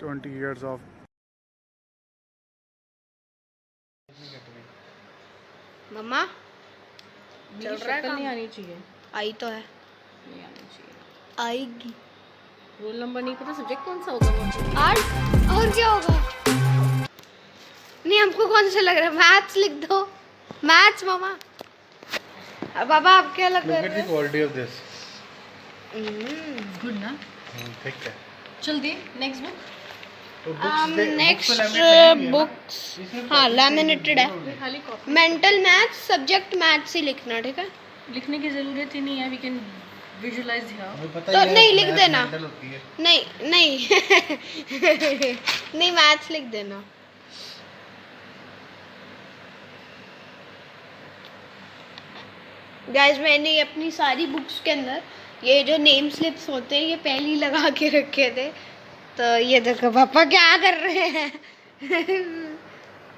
20 years of मम्मा चल रहा है, नहीं आनी चाहिए। आई तो है, नहीं आनी चाहिए। आएगी। रोल नंबर नहीं पता, सब्जेक्ट कौन सा होगा वो? आर्ट। और क्या होगा? नहीं हमको कौन सा लग रहा है? मैथ्स लिख दो, मैथ्स मम्मा। बाबा आप क्या लग रहा है? look at the quality of this good ना? ठीक है। चल दे नेक्स्ट बुक। तो नेक्स्ट बुक्स हाँ लैमिनेटेड है। खाली copy mental maths, subject maths ही लिखना, ठीक है? लिखने की जरूरत ही नहीं है, वी कैन विजुअलाइज हियर। तो नहीं लिख देना, नहीं नहीं नहीं मैथ्स लिख देना। गाइस मैंने अपनी सारी बुक्स के अंदर ये जो नेम स्लिप्स होते हैं ये पहले ही लगा के रखे थे। तो ये देखो पापा क्या कर रहे हैं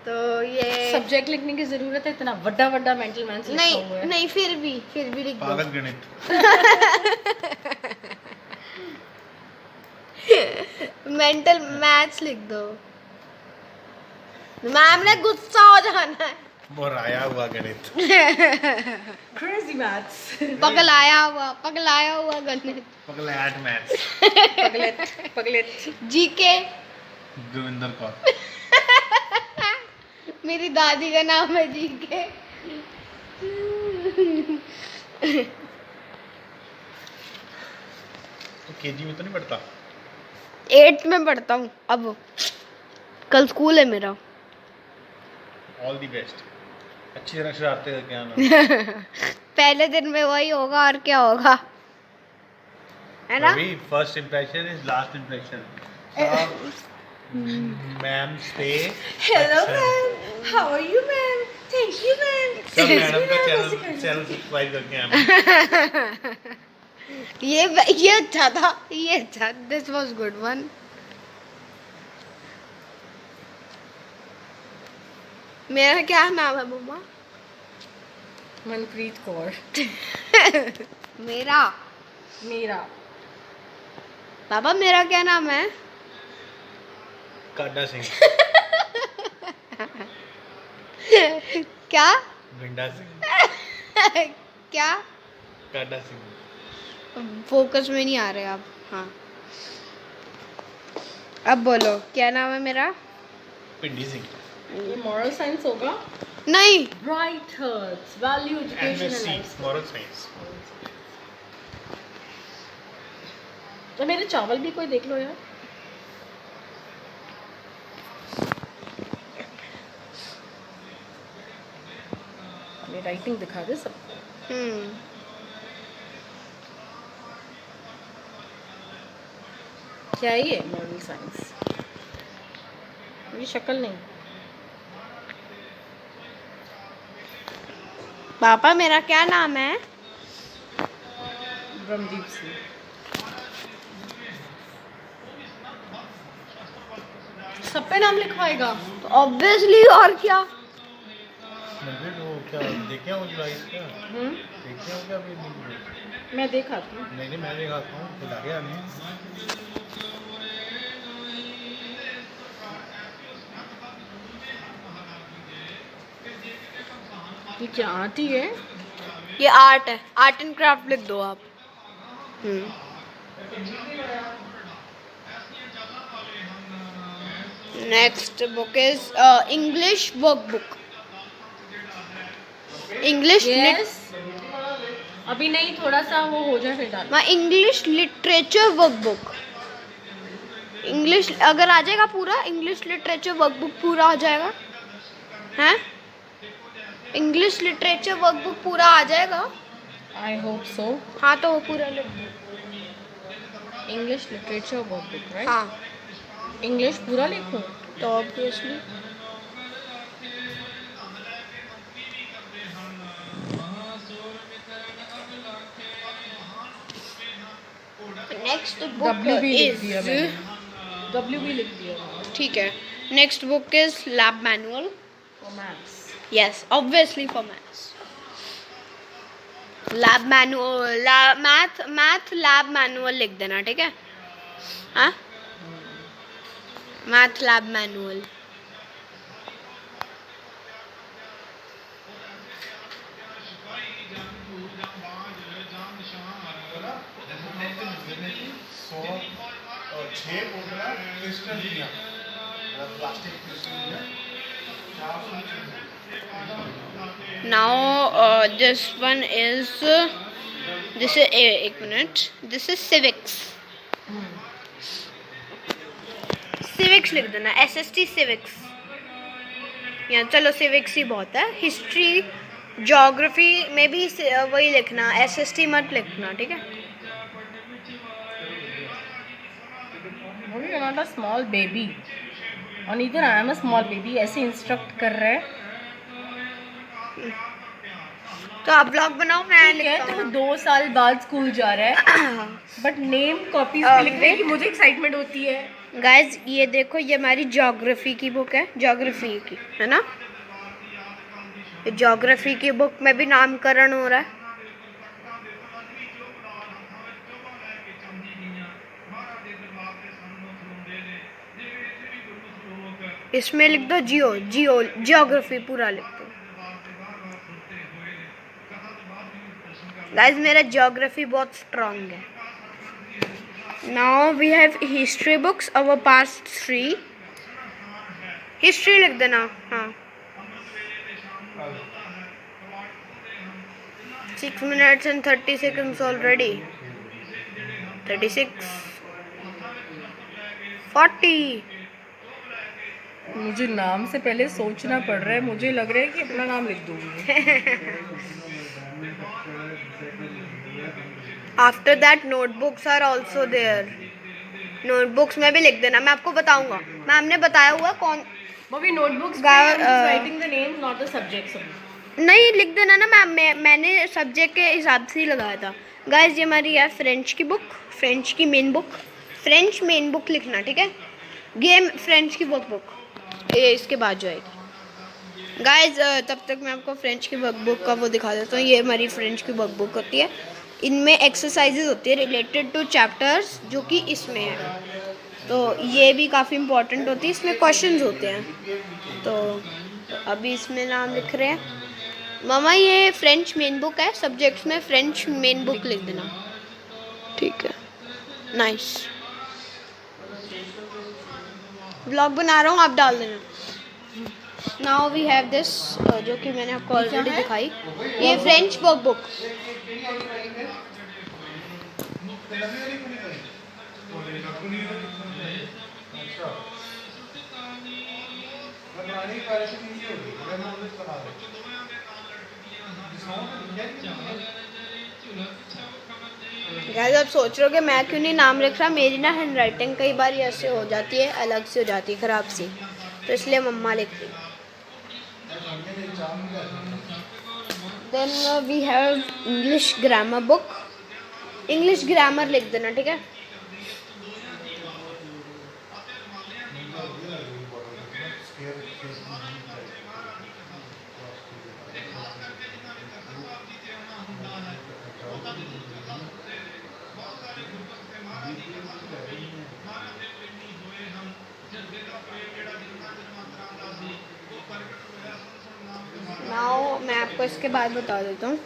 तो ये सब्जेक्ट लिखने की जरूरत है, इतना बड़ा बड़ा मेंटल मैथ्स लिखा हुआ है। नहीं नहीं फिर भी लिख दो। पागल गणित मेंटल मैथ्स लिख दो, मैम ने गुस्सा हो जाना है। बोराया हुआ गणित क्रेजी मैथ्स। पगलाया हुआ गणित, पगलैट मैथ्स पगलेट जीके। गुरविंदर कौर मेरी दादी का नाम है जीके। तो केजी में तो नहीं पढ़ता? 8th में पढ़ता हूँ अब, कल स्कूल है मेरा। ऑल दी बेस्ट, अच्छी तरह शरारते करके आना पहले दिन में वही होगा और क्या होगा, है ना? First impression is last impression. Ma'am से hello ma'am, how are you ma'am? Thank you ma'am. सब मैडम का चैनल सब्सक्राइब करके आना। ये अच्छा था, ये अच्छा, दिस वाज गुड वन। मेरा क्या नाम है मम्मा? मनप्रीत कौर। मेरा पापा मेरा क्या नाम है? काडा सिंह क्या भिंडा सिंह क्या? काडा सिंह। फोकस में नहीं आ रहे आप। हाँ अब बोलो क्या नाम है मेरा? पिंडी सिंह। ये मॉरल साइंस होगा। नहीं राइट हर्ट्स, value education and life. Moral science. तो मेरे चावल भी कोई देख लो यार। ये राइटिंग दिखा दे सबको। क्या है ये मॉरल साइंस? ये शक्ल नहीं। पापा मेरा क्या नाम है? ब्रह्मदीप सिंह। सब पे नाम लिखवाएगा? तो ऑब्वियसली और क्या। वो क्या देखे हो जुलाई क्या? देखे हो क्या अभी? मैं देखा थी। नहीं मैं देखा हूँ, बुला गया नहीं। ये क्या आती है? ये आर्ट है, आर्ट एंड क्राफ्ट लिख दो आप। Next book is English workbook. English अभी नहीं, थोड़ा सा वो हो जाए फिर डाल। English literature workbook. इंग्लिश अगर आ जाएगा पूरा, इंग्लिश लिटरेचर वर्कबुक पूरा आ जाएगा, हैं? इंग्लिश लिटरेचर वर्कबुक पूरा आ जाएगा। I hope so. हाँ तो वो पूरा लिख दो। English literature workbook, right? हाँ इंग्लिश पूरा लिखूं? तो ऑब्वियसली नेक्स्ट बुक W भी लिख इज दिया मैंने। W भी लिख दिया मैंने। ठीक है। Next book is lab manual. For maths. Yes, obviously for maths. Lab manual, math lab manual लिख देना, ठीक है? हाँ मैथ लैब मैनुअल। छः बोतला क्रिस्टल दिया प्लास्टिक क्रिस्टल दिया 400 Now this one is this is एक minute, this is civics। civics लिख देना, SST civics। या चलो civics ही बहुत है। हिस्ट्री ज्योग्राफी में भी वही लिखना, SST मत लिखना, ठीक है। You're not a small baby. और neither I am a small baby. ऐसे इंस्ट्रक्ट कर रहे हैं। तो आप ब्लॉग बनाओ, मैं ठीक है, लिखता तो हूँ। 2 साल बाद स्कूल जा रहा है, बट नेम कॉपीज पे लिखने की मुझे एक्साइटमेंट होती है। गाइज ये देखो, ये हमारी ज्योग्राफी की बुक है, ज्योग्राफी की है ना। ज्योग्राफी की बुक में भी नामकरण हो रहा है। इसमें लिख दो ज्योग्राफी पूरा लिख दो। गाइज मेरा ज्योग्राफी बहुत स्ट्रांग है। Now we have history books our past 3। History लिख देना, हाँ। 6 minutes and 30 seconds already। 36 40। मुझे नाम से पहले सोचना पड़ रहा है, मुझे लग रहा है कि अपना नाम लिख दूंगी। After that notebooks are also there. Notebooks में भी लिख देना, मैं आपको बताऊंगा। मैम ने बताया हुआ कौन। Mummy notebooks writing the names not the subjects. नहीं लिख देना ना मैम, मैंने सब्जेक्ट के हिसाब से ही लगाया था। गाइज ये हमारी है फ्रेंच की बुक, फ्रेंच की main book. French main book लिखना, ठीक है। गेम फ्रेंच की बुक ये इसके बाद जो आएगी। गाइज तब तक मैं आपको फ्रेंच की बुक का वो दिखा देता हूँ। ये हमारी फ्रेंच की बुक होती है। इनमें एक्सरसाइजेज होती है रिलेटेड टू चैप्टर्स, जो कि इसमें है। तो ये भी काफ़ी इंपॉर्टेंट होती है, इसमें क्वेश्चंस होते हैं। तो अभी इसमें नाम लिख रहे हैं। मामा ये फ्रेंच मेन बुक है, सब्जेक्ट्स में फ्रेंच मेन बुक लिख देना, ठीक है। नाइस। ब्लॉग बना रहा हूँ, आप डाल देना। नाउ वी हैव दिस, जो कि मैंने आपको ऑलरेडी दिखाई। ये फ्रेंच बुक। गाइस आप सोच रहे हो कि मैं क्यों नहीं नाम लिख रहा। मेरी ना हैंड राइटिंग कई बार ऐसे हो जाती है, अलग से हो जाती है, ख़राब सी, तो इसलिए मम्मा लिख रही। Then we have English grammar book. English grammar लिख देना, ठीक है। नाउ मैं आपको इसके बाद बता देता हूँ।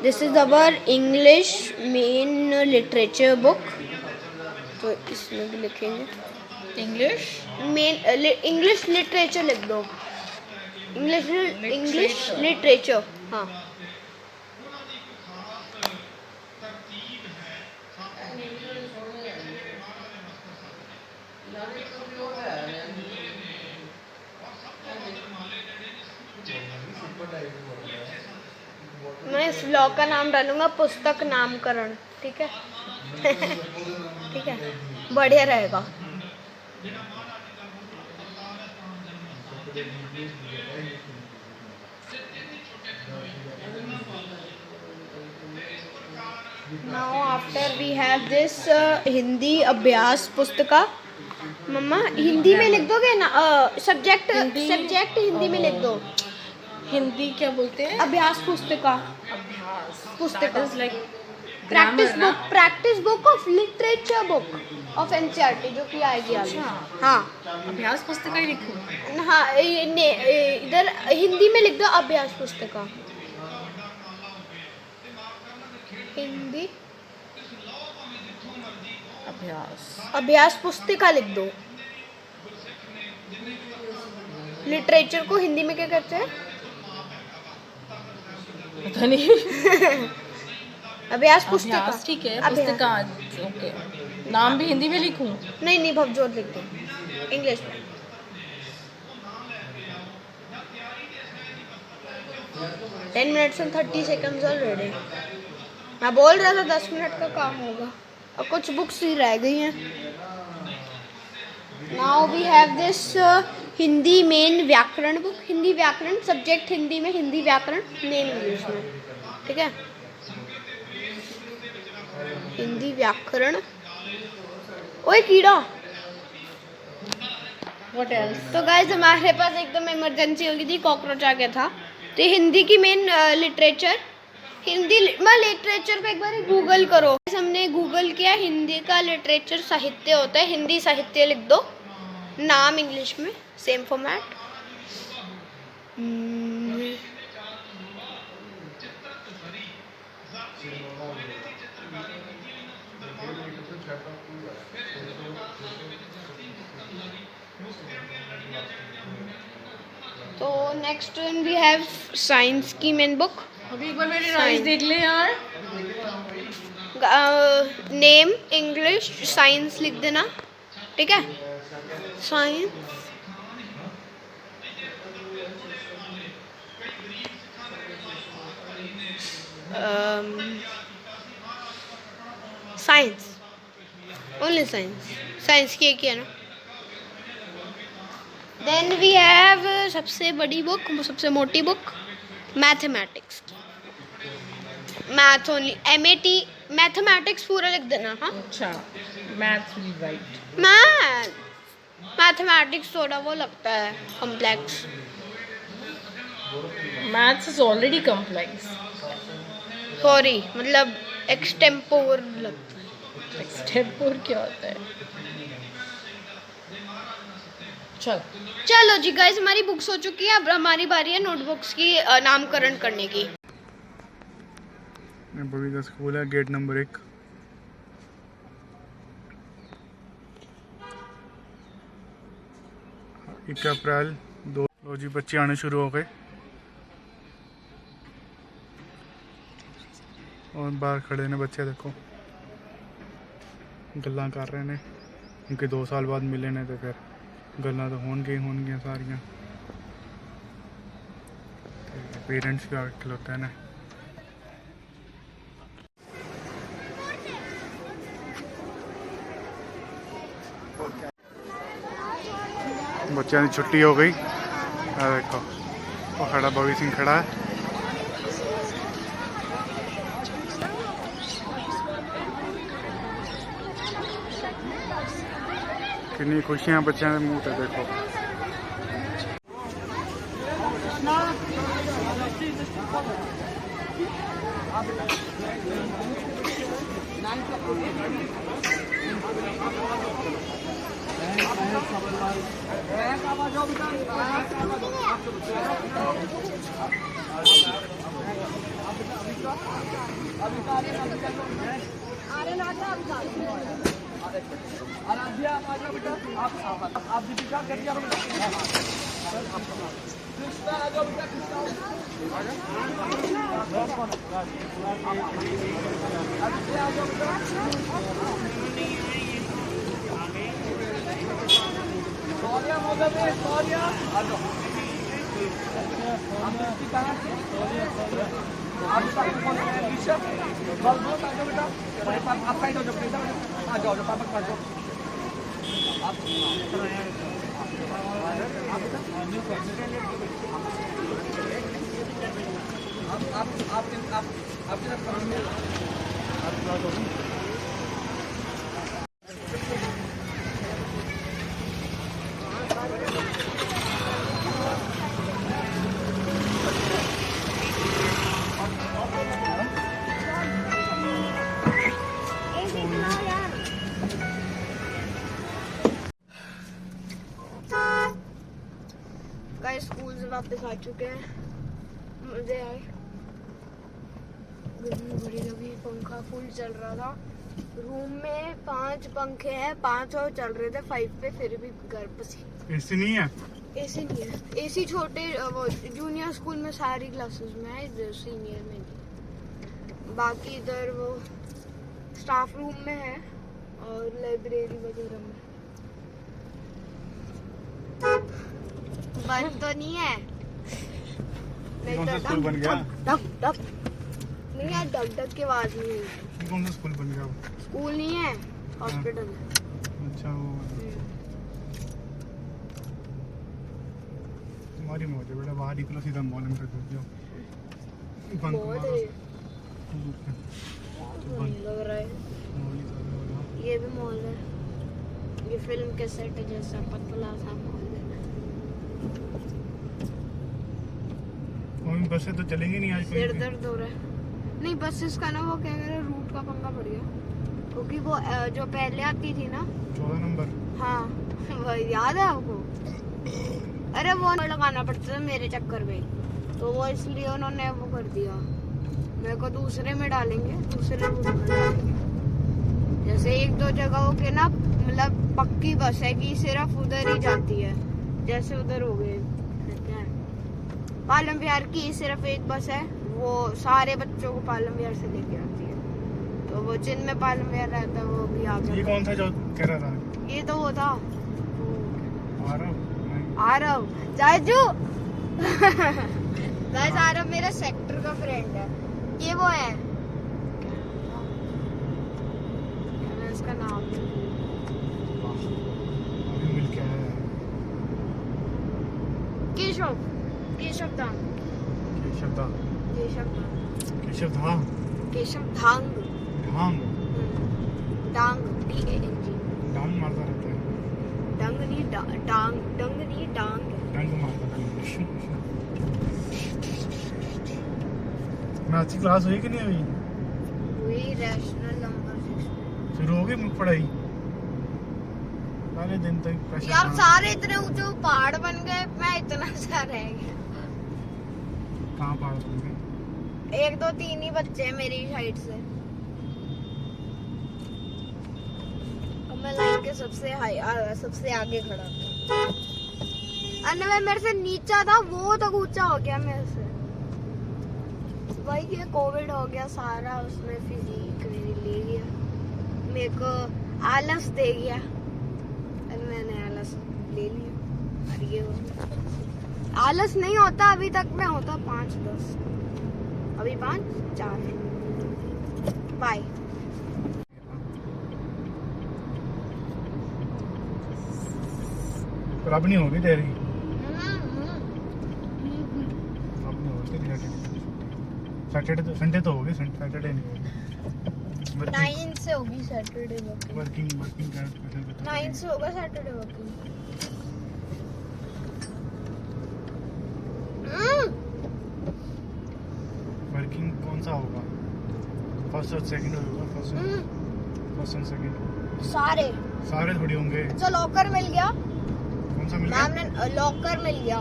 This is our English main literature book. तो इसमें भी लिखेंगे इंग्लिश मेन इंग्लिश लिटरेचर लिख दो। इंग्लिश लिटरेचर, हाँ। मैं इस ब्लॉग का नाम डालूंगा पुस्तक नामकरण, ठीक है। ठीक है, बढ़िया रहेगा। Now after we have this Hindi अभ्यास पुस्तिका। मम्मा हिंदी में लिख दोगे ना, सब्जेक्ट हिंदी में लिख दो। हिंदी क्या बोलते हैं? अभ्यास पुस्तिका। अभ्यास पुस्तिका is like practice book of literature book of NCERT जो कि आएगी आगे। अच्छा। हाँ अभ्यास पुस्तिका ही लिखूं? हाँ, इधर हिंदी में लिख दो अभ्यास पुस्तिका। हिंदी अभ्यास पुस्तिका लिख दो। लिटरेचर को हिंदी में क्या कहते हैं? पता नहीं। अभ्यास पुस्तिका। अभ्यास ठीक है, अभ्यास। पुस्तिका ओके। नाम भी हिंदी में लिखूं? नहीं भवजोत लिख दो इंग्लिश में। Ten minutes and 30 seconds already. मैं बोल रहा था 10 मिनट का काम होगा, और कुछ बुक्स ही रह गई हैं। Now we have this Hindi main व्याकरण बुक। हिंदी व्याकरण सब्जेक्ट हिंदी में, हिंदी व्याकरण मेन इंग्लिश में, ठीक है। हिंदी व्याकरण। ओए कीड़ा। What else? तो गाइस हमारे पास एकदम इमरजेंसी हो गई थी, कॉकरोच आ गया था। तो हिंदी की मेन लिटरेचर, हिंदी लिटरेचर पे एक बार गूगल करो। हमने गूगल किया, हिंदी का लिटरेचर साहित्य होता है, हिंदी साहित्य लिख दो, नाम इंग्लिश में, सेम फॉर्मेट। तो नेक्स्ट वी हैव साइंस की मेन बुक। अभी एक बार मेरे राइस देख ले यार। नेम इंग्लिश साइंस लिख देना, ठीक है। साइंस साइंस ओनली साइंस की एक ही है ना। देन वी हैव सबसे बड़ी बुक, सबसे मोटी book, mathematics. Math only, MAT mathematics पूरा लिख देना। हाँ अच्छा, मैथ्स भी राइट। मैथमेटिक्स थोड़ा वो लगता है complex. Maths is already complex. Sorry, मतलब एक्सटेम्पोर लगता है। एक्सटेम्पोर क्या होता है? चलो जी गाइस, हमारी बुक्स हो चुकी है। अब हमारी बारी है नोटबुक्स की नामकरण करने की। बवी का स्कूल है, गेट नंबर 1। एक अप्रैल 2। लो जी, बच्चे आने शुरू हो गए और बाहर खड़े ने बच्चे, देखो गल्ला कर रहे ने, क्योंकि 2 साल बाद मिले ने, तो फिर गल्ला तो होनगियां सारियां। पेरेंट्स भी आके खलोते हैं ना। बच्चों की छुट्टी हो गई। देखो वो खड़ा, बवी सिंह खड़ा है। कितनी खुशियां बच्चों के मुंह पे, देखो। आप दीपिका कर दिया कृष्णा आ जाओ बेटा, सौर्या मदद है, सौर्या आ जाओ। आप दीपिका आप ऋषभ बलबोत आ जाओ बेटा, आप साइड हो जाओ बेटा, आ जाओ पापा के पास जाओ। वापस आ चुके हैं। मजे आए, गर्मी बड़ी लगी, पंखा फुल चल रहा था। रूम में 5 पंखे हैं, 5 और चल रहे थे 5 पे, फिर भी घर पसीना। एसी नहीं है? एसी नहीं है। एसी छोटे वो जूनियर स्कूल में सारी क्लासेस में है, सीनियर में नहीं। बाकी इधर वो स्टाफ रूम में है और लाइब्रेरी वगैरह में। बंद तो नहीं है, नहीं कौन तो सा स्कूल बन गया? डक डक नहीं है, डक डक की आवाज नहीं है। कौन सा स्कूल बन गया? स्कूल नहीं है, हॉस्पिटल है। अच्छा वो तुम्हारी मौज है बेटा, बाहर निकलो सीधा मॉल में कर दो। बंद बहुत है, बंद लग रहा है। ये भी मॉल है, ये फिल्म के सेट जैसा पतला सा मॉल है। बसें तो चलेंगी नहीं आज। सिर दर्द हो रहा है। नहीं बसेस का ना वो क्या कह रहे, रूट का पंगा पड़ गया, क्योंकि वो जो पहले आती थी ना 14 नंबर। हाँ वो याद है आपको? अरे वो लगाना पड़ता था मेरे चक्कर में, तो वो इसलिए उन्होंने वो कर दिया। मेरे को दूसरे में डालेंगे, दूसरे रूट में डालेंगे। जैसे 1-2 जगहों के ना मतलब पक्की बस है कि सिर्फ उधर ही जाती है, जैसे उधर हो गए पालम विहार की सिर्फ एक बस है, वो सारे बच्चों को पालम विहार से लेके आती है। तो वो जिनमें पालम विहार रहता है वो भी आ गया। ये कौन सा जो कह रहा था? ये तो वो था आरव। आरव जाजू गाइस, आरव मेरा सेक्टर का फ्रेंड है। ये वो है, मैं इसका नाम अभी मिल के आया है। केशव, केशव धांग, केशव दा, केशव धांग, केशव धा, केशव धांग, धाम, डांग DANG, डांग मारता रहता है। डंग नहीं डांग, डंग नहीं डांग। डांग मारता रहता है। मैथ्स की क्लास हुई कि नहीं हुई? वही रैशनल नंबर 6 शुरू हो गई पढ़ाई? पहले दिन तक प्रेशर यार, था। सारे इतने ऊंचे पहाड़ बन गए, मैं इतना सा रह गया। कहाँ पढ़ रहे? 1 2 3 ही बच्चे हैं मेरी साइड से। अब मैं लाइन के सबसे सबसे आगे खड़ा था। अन्य मेरे से नीचा था, वो तक ऊंचा हो गया मेरे से। वही ये कोविड हो गया सारा, उसने फिजिक मेरी ले गया, मेरे को आलस दे गया, और मैंने आलस ले लिया। और ये हो आलस नहीं होता अभी तक, मैं होता 5-10, अभी 5-4। बाय। पर अब नहीं होगी तेरी, अब नहीं होगी तेरी। सैटरडे तो, संडे तो होगी, सैटरडे नहीं होगी। 9 से होगी सैटरडे वर्किंग, वर्किंग 9 से होगा सैटरडे वर्किंग। वर्किंग कौन सा होगा? फर्स्ट और सेकंड होगा? फर्स्ट एंड सेकंड सारे थोड़ी होंगे। जो लॉकर मिल गया, कौन सा मिल गया? मैम ने लॉकर मिल गया,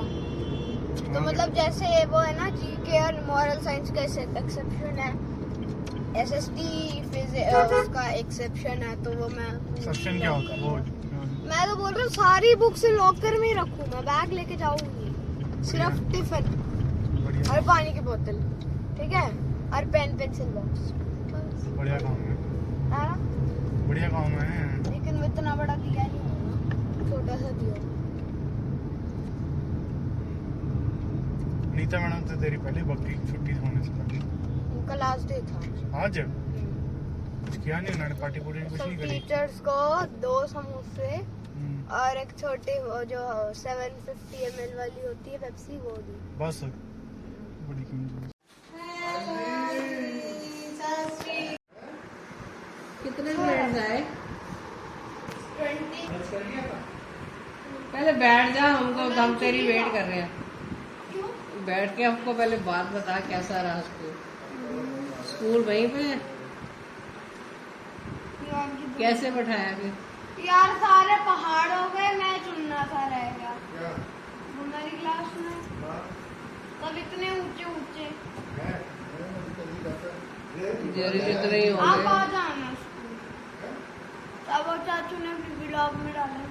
तो मतलब जैसे वो है ना जीके और मॉरल साइंस का एक्सेप्शन है, SST उसका एक्सेप्शन है, तो वो मैं एक्सेप्शन क्या होता है? वो मैं तो बोल रहा हूँ सारी बुक्स लॉकर में ही रखूँ, मैं बैग लेके जाऊंगी, सिर्फ टिफिन बढ़िया, और पानी की बोतल, ठीक है, और पेन पेंसिल बॉक्स। बढ़िया काम है, हाँ, बढ़िया काम है। लेकिन वो इतना बड़ा दिया नहीं होगा, छोटा सा दिया। नीता मैडम तो तेरी पहले बग्गी छुट्टी होने से पहले, उनका लास्ट डे था आज कुछ किया नहीं उन्होंने? पार्टी पुर्टी कुछ सब नहीं करी? टीचर्स को 2 समोसे और एक छोटी वो जो 750 ml वाली होती है पेप्सी, वो दी। बस बड़ी कीमत। कितने मिनट जाए? 20। पहले बैठ जा, हमको हम तेरी वेट कर रहे हैं। बैठ के हमको पहले बात बता, कैसा रहा स्कूल? स्कूल वहीं पे है? कैसे बैठाया फिर? यार सारे पहाड़ हो गए, मैं चुनना था रह गया। हमारी क्लास में मतलब इतने ऊंचे ऊंचे। जेरी जितने ही आप होंगे। आ जाना स्कूल। तब चाचू ने भी ब्लॉग में डाला।